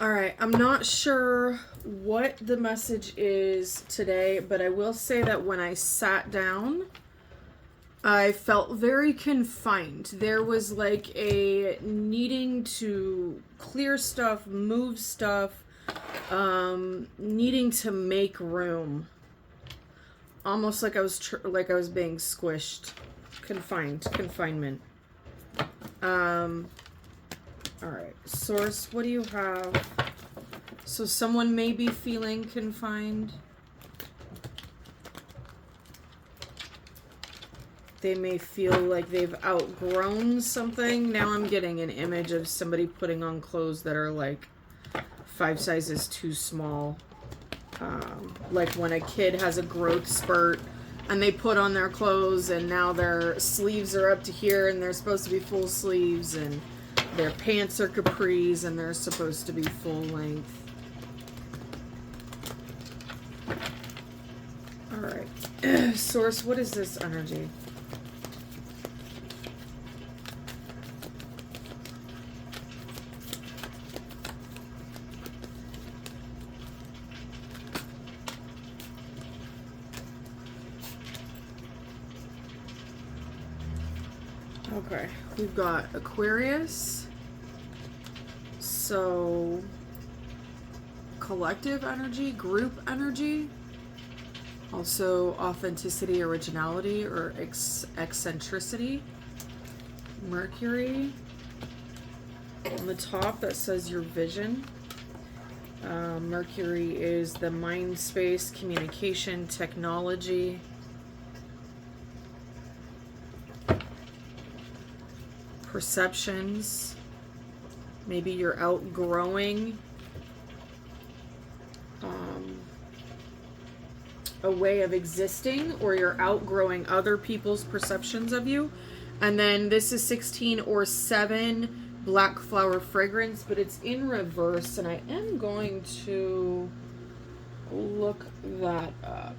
All right, I'm not sure what the message is today, but I will say that when I sat down, I felt very confined. There was like a needing to clear stuff, move stuff, needing to make room. Almost like I was being squished, confinement. All right, source, what do you have? So someone may be feeling confined. They may feel like they've outgrown something. Now I'm getting an image of somebody putting on clothes that are like 5 sizes too small. Like when a kid has a growth spurt and they put on their clothes and now their sleeves are up to here and they're supposed to be full sleeves, and their pants are capris and they're supposed to be full length. Alright. Source, what is this energy? Okay, we've got Aquarius. So, collective energy, group energy. Also, authenticity, originality, or eccentricity. Mercury. On the top, that says your vision. Mercury is the mind space, communication, technology. Perceptions. Maybe you're outgrowing a way of existing, or you're outgrowing other people's perceptions of you. And then this is 16 or 7 black flower fragrance, but it's in reverse, and I am going to look that up.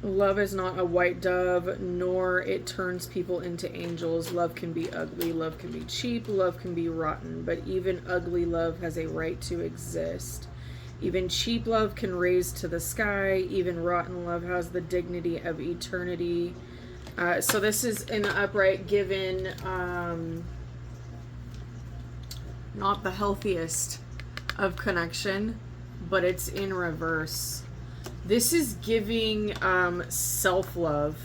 Love is not a white dove, nor it turns people into angels. Love can be ugly, love can be cheap, love can be rotten, but even ugly love has a right to exist. Even cheap love can raise to the sky. Even rotten love has the dignity of eternity. So this is in the upright, given not the healthiest of connection, but it's in reverse. This is giving self-love,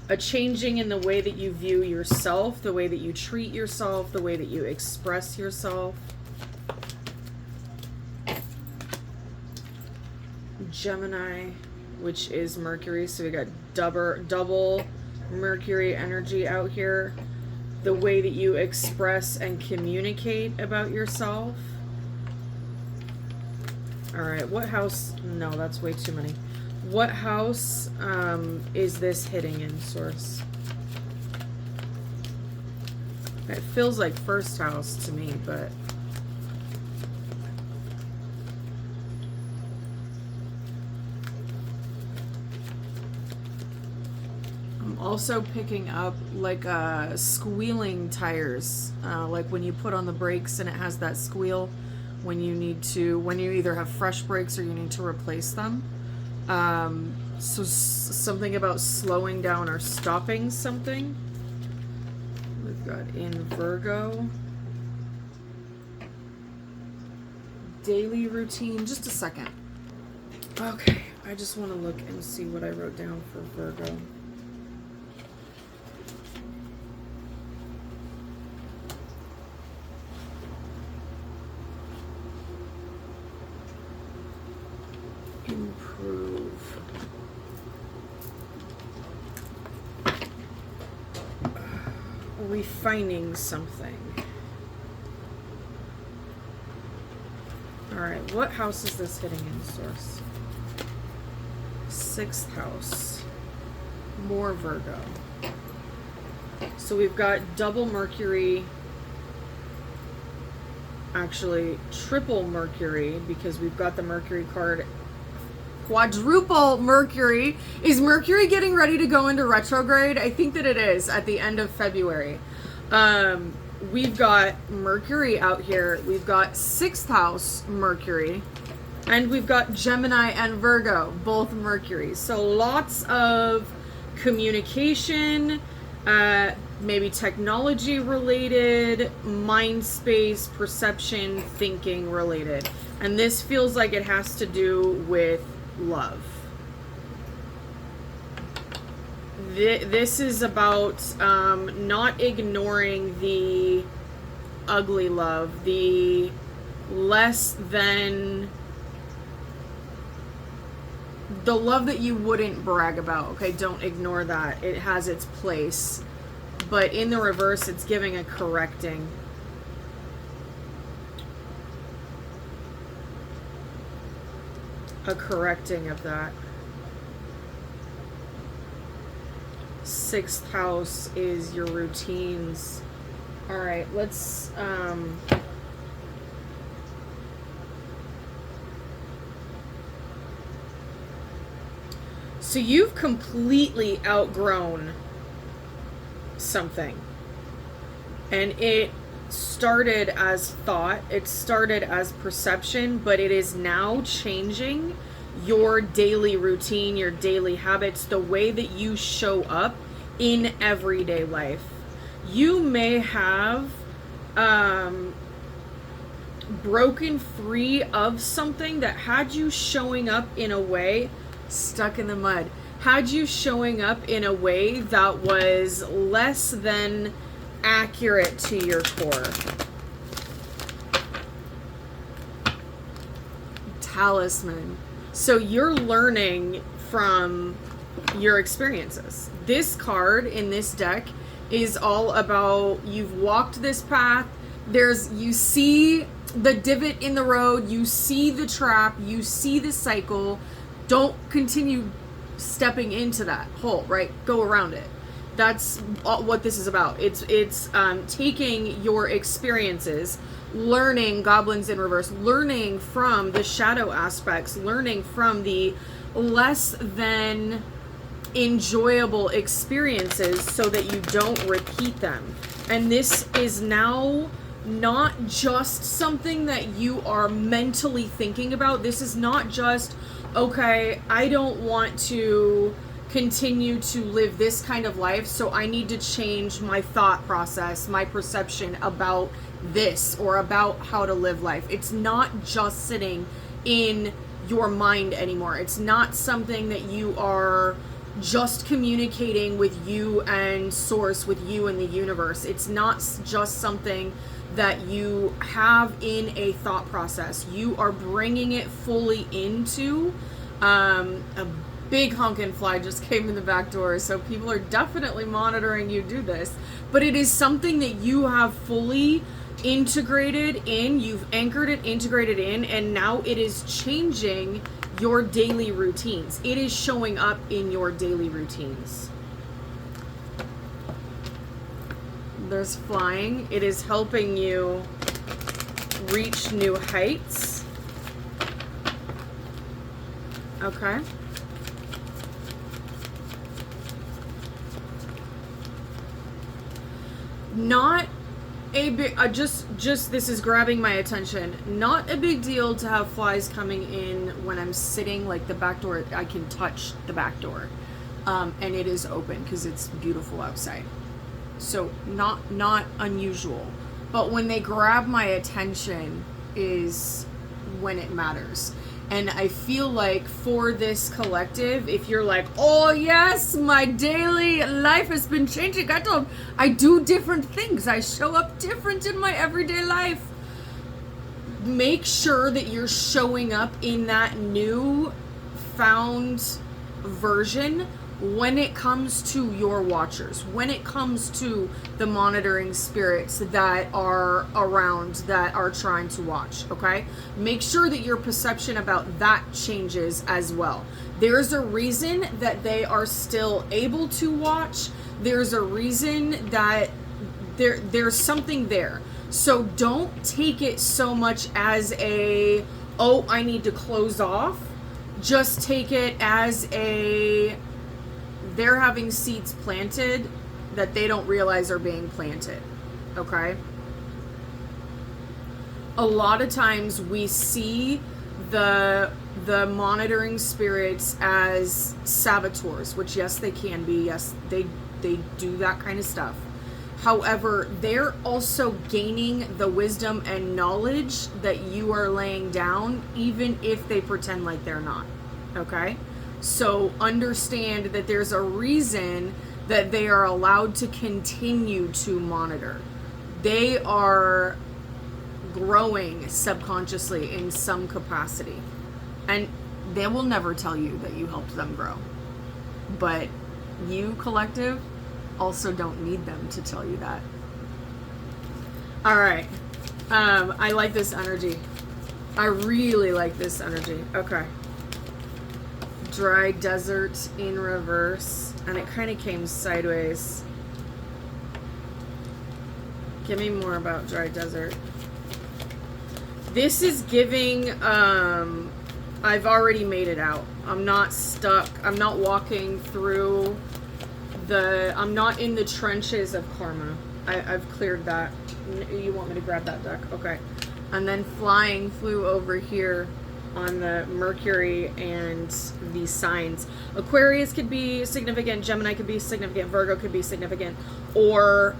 a changing in the way that you view yourself, the way that you treat yourself, the way that you express yourself. Gemini, which is Mercury, so we got double Mercury energy out here. The way that you express and communicate about yourself. Alright, what house? No, that's way too many. What house is this hitting in, Source? It feels like first house to me, but... I'm also picking up like squealing tires. Like when you put on the brakes and it has that squeal. When you either have fresh brakes or you need to replace them. So something about slowing down or stopping something. We've got in Virgo. Daily routine. Just a second. Okay, I just want to look and see what I wrote down for Virgo. Improve. Refining something. Alright, what house is this hitting in, Source? 6th house. More Virgo. So we've got double Mercury. Actually, triple Mercury, because we've got the Mercury card quadruple Mercury. Is Mercury getting ready to go into retrograde? I think that it is at the end of February. We've got Mercury out here. We've got 6th house Mercury. And we've got Gemini and Virgo, both Mercury. So lots of communication, maybe technology related, mind space, perception, thinking related. And this feels like it has to do with love. This is about not ignoring the ugly love, the less than, the love that you wouldn't brag about. Okay, don't ignore that. It has its place. But in the reverse, it's giving a correcting. A correcting of that. 6th house is your routines. All right, let's so you've completely outgrown something. And it started as thought, it started as perception, but it is now changing your daily routine, your daily habits, the way that you show up in everyday life. You may have broken free of something that had you showing up in a way, stuck in the mud, had you showing up in a way that was less than accurate to your core. Talisman. So you're learning from your experiences. This card in this deck is all about, you've walked this path, you see the divot in the road, you see the trap, you see the cycle. Don't continue stepping into that hole, right? Go around it. That's what this is about. It's taking your experiences, learning goblins in reverse, learning from the shadow aspects, learning from the less than enjoyable experiences so that you don't repeat them. And this is now not just something that you are mentally thinking about. This is not just, okay, I don't want to continue to live this kind of life, so I need to change my thought process, my perception about this or about how to live life. It's not just sitting in your mind anymore. It's not something that you are just communicating with you and source, with you and the universe. It's not just something that you have in a thought process. You are bringing it fully into a big honkin' fly just came in the back door, so people are definitely monitoring you do this. But it is something that you have fully integrated in, you've anchored it, integrated in, and now it is changing your daily routines. It is showing up in your daily routines. There's flying. It is helping you reach new heights. Okay. Not a big, just this is grabbing my attention. Not a big deal to have flies coming in when I'm sitting, like the back door, I can touch the back door. And it is open because it's beautiful outside. So not unusual. But when they grab my attention is when it matters. And I feel like for this collective, if you're like, oh yes, my daily life has been changing. I do different things. I show up different in my everyday life. Make sure that you're showing up in that new found version when it comes to your watchers, when it comes to the monitoring spirits that are around, that are trying to watch, okay? Make sure that your perception about that changes as well. There's a reason that they are still able to watch. There's a reason that there's something there. So don't take it so much as a, oh, I need to close off. just take it as they're having seeds planted that they don't realize are being planted. Okay? A lot of times we see the monitoring spirits as saboteurs, which yes, they can be. Yes, they do that kind of stuff. However, they're also gaining the wisdom and knowledge that you are laying down, even if they pretend like they're not. Okay? So understand that there's a reason that they are allowed to continue to monitor. They are growing subconsciously in some capacity. And they will never tell you that you helped them grow. But you, collective, also don't need them to tell you that. All right. I like this energy. I really like this energy. Okay. Dry desert in reverse. And it kind of came sideways. Give me more about dry desert. This is giving, I've already made it out. I'm not stuck. I'm not walking through I'm not in the trenches of karma. I've cleared that. You want me to grab that deck? Okay. And then flew over here on the Mercury and the signs. Aquarius could be significant. Gemini could be significant. Virgo could be significant. Or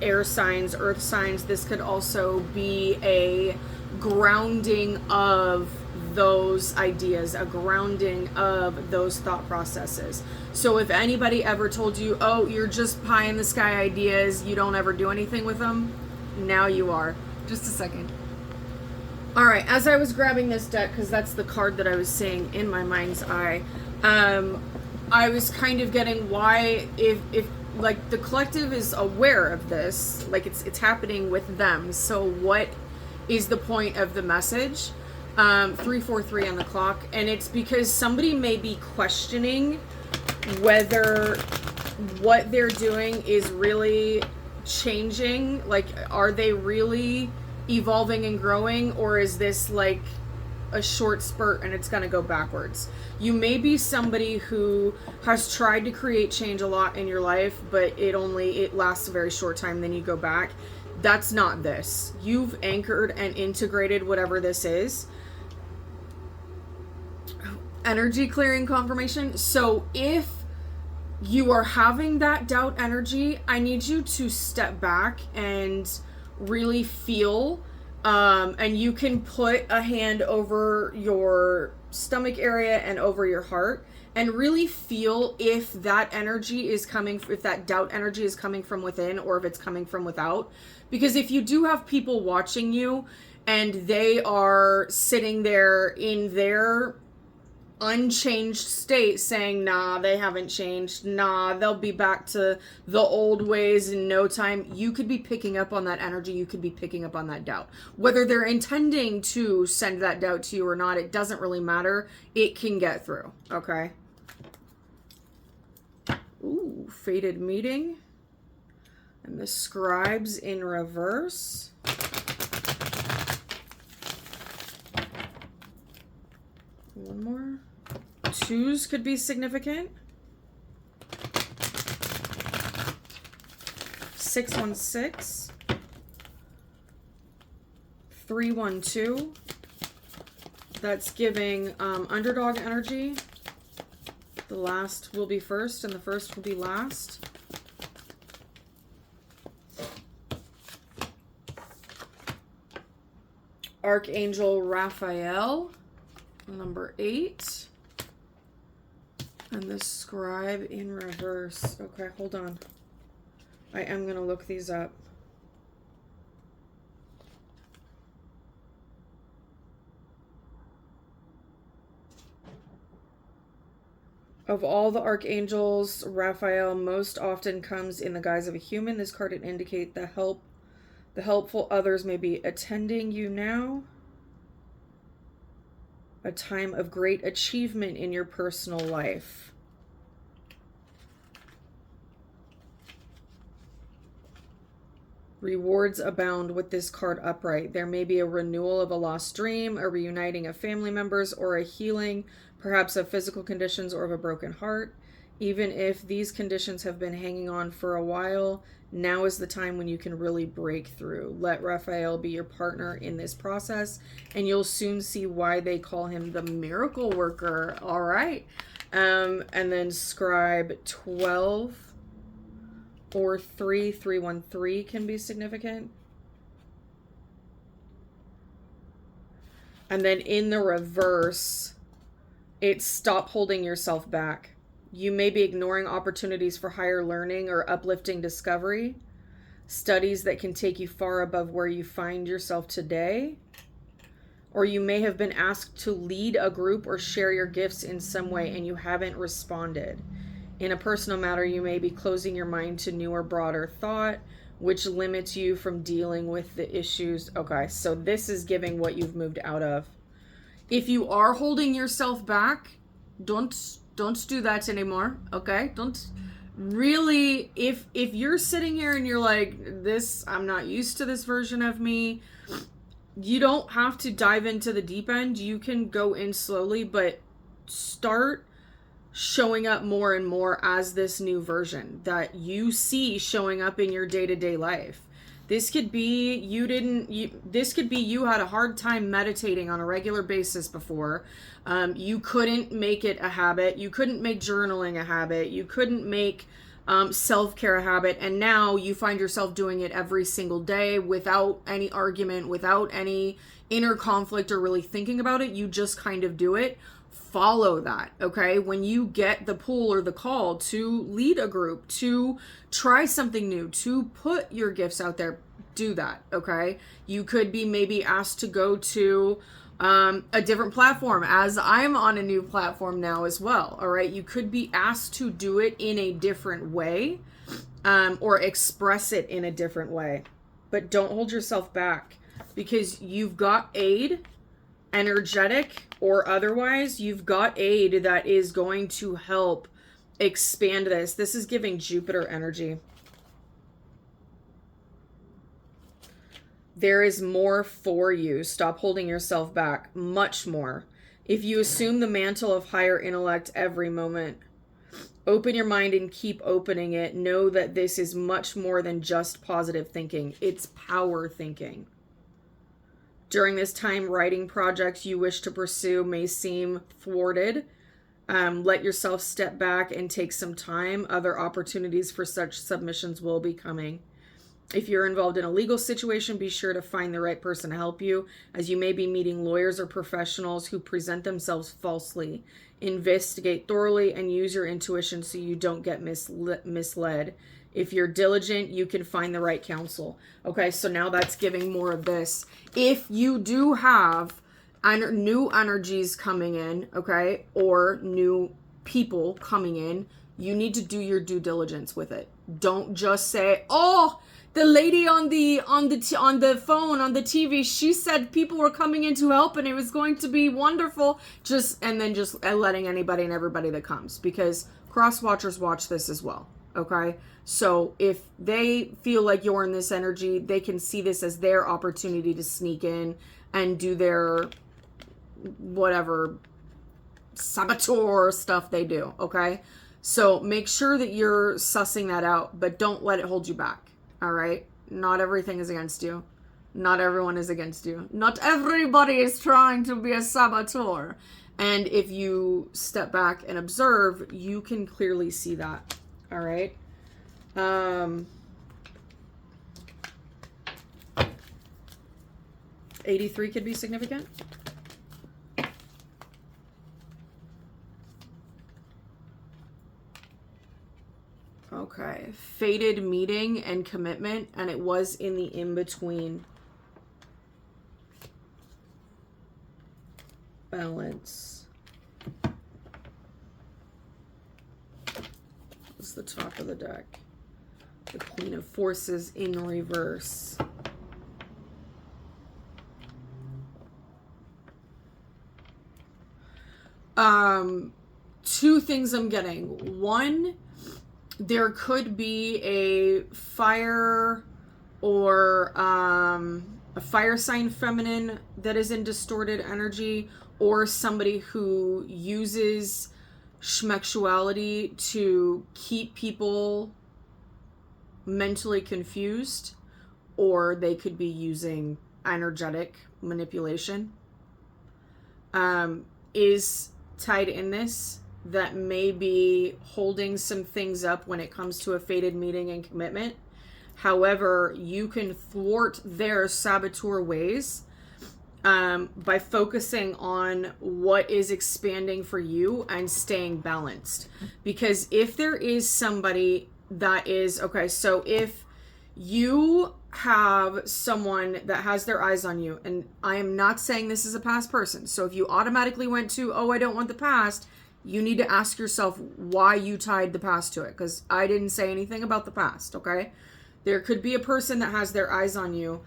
air signs, earth signs. This could also be a grounding of those ideas, a grounding of those thought processes. So if anybody ever told you, oh, you're just pie in the sky ideas, you don't ever do anything with them, now you are. Just a second. All right, as I was grabbing this deck, because that's the card that I was seeing in my mind's eye, I was kind of getting why, if like the collective is aware of this, like it's happening with them, so what is the point of the message? 343 on the clock, and it's because somebody may be questioning whether what they're doing is really changing. Like, are they really evolving and growing, or is this like a short spurt and it's going to go backwards? You may be somebody who has tried to create change a lot in your life, but it lasts a very short time, then you go back. That's not this. You've anchored and integrated whatever this is. Energy clearing confirmation. So if you are having that doubt energy, I need you to step back and really feel, and you can put a hand over your stomach area and over your heart and really feel if that energy is coming, if that doubt energy is coming from within or if it's coming from without. Because if you do have people watching you and they are sitting there in their unchanged state saying, nah, they haven't changed, nah, they'll be back to the old ways in no time, you could be picking up on that energy, you could be picking up on that doubt. Whether they're intending to send that doubt to you or not, it doesn't really matter. It can get through, okay? Ooh, fated meeting. And the scribes in reverse. One more. Twos could be significant. 616. 312. That's giving underdog energy. The last will be first and the first will be last. Archangel Raphael, number 8. And the scribe in reverse. Okay, hold on. I am going to look these up. Of all the archangels, Raphael most often comes in the guise of a human. This card would indicate the helpful others may be attending you now. A time of great achievement in your personal life. Rewards abound with this card upright. There may be a renewal of a lost dream, a reuniting of family members, or a healing perhaps of physical conditions or of a broken heart. Even if these conditions have been hanging on for a while, now is the time when you can really break through. Let Raphael be your partner in this process, and you'll soon see why they call him the miracle worker. All right. And then scribe 12 or 313 can be significant. And then in the reverse, it's stop holding yourself back. You may be ignoring opportunities for higher learning or uplifting discovery, studies that can take you far above where you find yourself today. Or you may have been asked to lead a group or share your gifts in some way and you haven't responded. In a personal matter, you may be closing your mind to newer, broader thought, which limits you from dealing with the issues. Okay, so this is giving what you've moved out of. If you are holding yourself back, don't do that anymore, okay? Don't really, if you're sitting here and you're like, this, I'm not used to this version of me, you don't have to dive into the deep end. You can go in slowly, but start showing up more and more as this new version that you see showing up in your day-to-day life. This could be you had a hard time meditating on a regular basis before. You couldn't make it a habit. You couldn't make journaling a habit. You couldn't make self-care a habit. And now you find yourself doing it every single day without any argument, without any inner conflict or really thinking about it. You just kind of do it. Follow that, okay? When you get the pull or the call to lead a group, to try something new, to put your gifts out there, do that, okay? You could be maybe asked to go to a different platform, as I'm on a new platform now as well, all right? You could be asked to do it in a different way or express it in a different way, but don't hold yourself back because you've got aid, energetic or otherwise, you've got aid that is going to help expand this. This is giving Jupiter energy. There is more for you. Stop holding yourself back. Much more. If you assume the mantle of higher intellect every moment, open your mind and keep opening it. Know that this is much more than just positive thinking. It's power thinking. During this time, writing projects you wish to pursue may seem thwarted. Let yourself step back and take some time. Other opportunities for such submissions will be coming. If you're involved in a legal situation, be sure to find the right person to help you, as you may be meeting lawyers or professionals who present themselves falsely. Investigate thoroughly and use your intuition so you don't get misled. If you're diligent, you can find the right counsel. Okay, so now that's giving more of this. If you do have new energies coming in, okay, or new people coming in, you need to do your due diligence with it. Don't just say, "Oh, the lady on the phone, on the TV, she said people were coming in to help and it was going to be wonderful." And then letting anybody and everybody that comes, because cross watchers watch this as well. Okay, so if they feel like you're in this energy, they can see this as their opportunity to sneak in and do their whatever saboteur stuff they do. Okay, so make sure that you're sussing that out, but don't let it hold you back. All right, not everything is against you. Not everyone is against you. Not everybody is trying to be a saboteur. And if you step back and observe, you can clearly see that. All right. 83 could be significant. Okay. Fated meeting and commitment, and it was in the in-between. Balance. Is the top of the deck. The Queen of Forces in reverse. Two things I'm getting. One, there could be a fire or a fire sign feminine that is in distorted energy, or somebody who uses schmexuality to keep people mentally confused, or they could be using energetic manipulation, is tied in this, that may be holding some things up when it comes to a fated meeting and commitment. However, you can thwart their saboteur ways by focusing on what is expanding for you and staying balanced. Because if there is somebody that is, okay, so if you have someone that has their eyes on you, and I am not saying this is a past person, so if you automatically went to, oh, I don't want the past, you need to ask yourself why you tied the past to it, because I didn't say anything about the past, okay? There could be a person that has their eyes on you,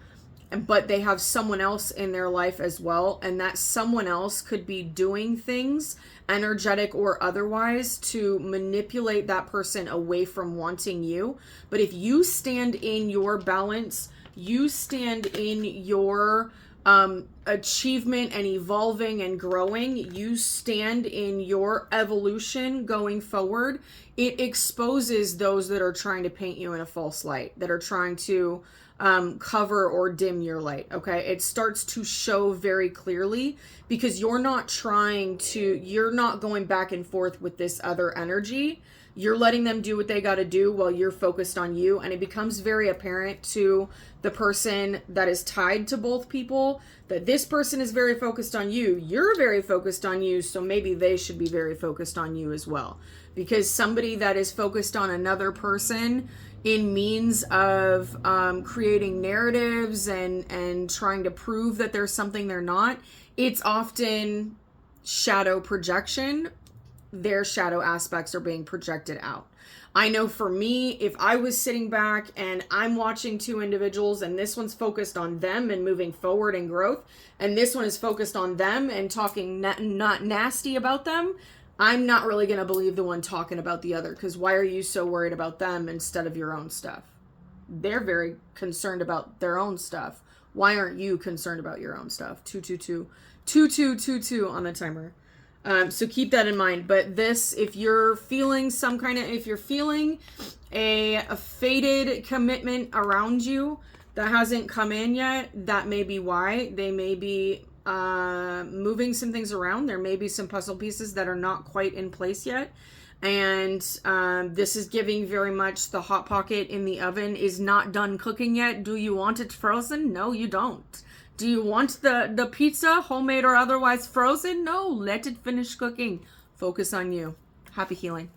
but they have someone else in their life as well, and that someone else could be doing things, energetic or otherwise, to manipulate that person away from wanting you. But if you stand in your balance, you stand in your achievement and evolving and growing, you stand in your evolution going forward, it exposes those that are trying to paint you in a false light, that are trying to cover or dim your light. Okay, it starts to show very clearly, because you're not going back and forth with this other energy. You're letting them do what they got to do while you're focused on you, and it becomes very apparent to the person that is tied to both people that this person is very focused on you, you're very focused on you, so maybe they should be very focused on you as well. Because somebody that is focused on another person in means of creating narratives and trying to prove that there's something they're not, it's often shadow projection. Their shadow aspects are being projected out. I know for me, if I was sitting back and I'm watching two individuals, and this one's focused on them and moving forward and growth, and this one is focused on them and talking not nasty about them, I'm not really going to believe the one talking about the other, because why are you so worried about them instead of your own stuff? They're very concerned about their own stuff. Why aren't you concerned about your own stuff? 2222 on the timer. So keep that in mind. But this, if you're feeling if you're feeling a fated commitment around you that hasn't come in yet, that may be why. They may be moving some things around. There may be some puzzle pieces that are not quite in place yet. And this is giving very much the Hot Pocket in the oven is not done cooking yet. Do you want it frozen? No, you don't. Do you want the pizza, homemade or otherwise, frozen? No, let it finish cooking. Focus on you. Happy healing.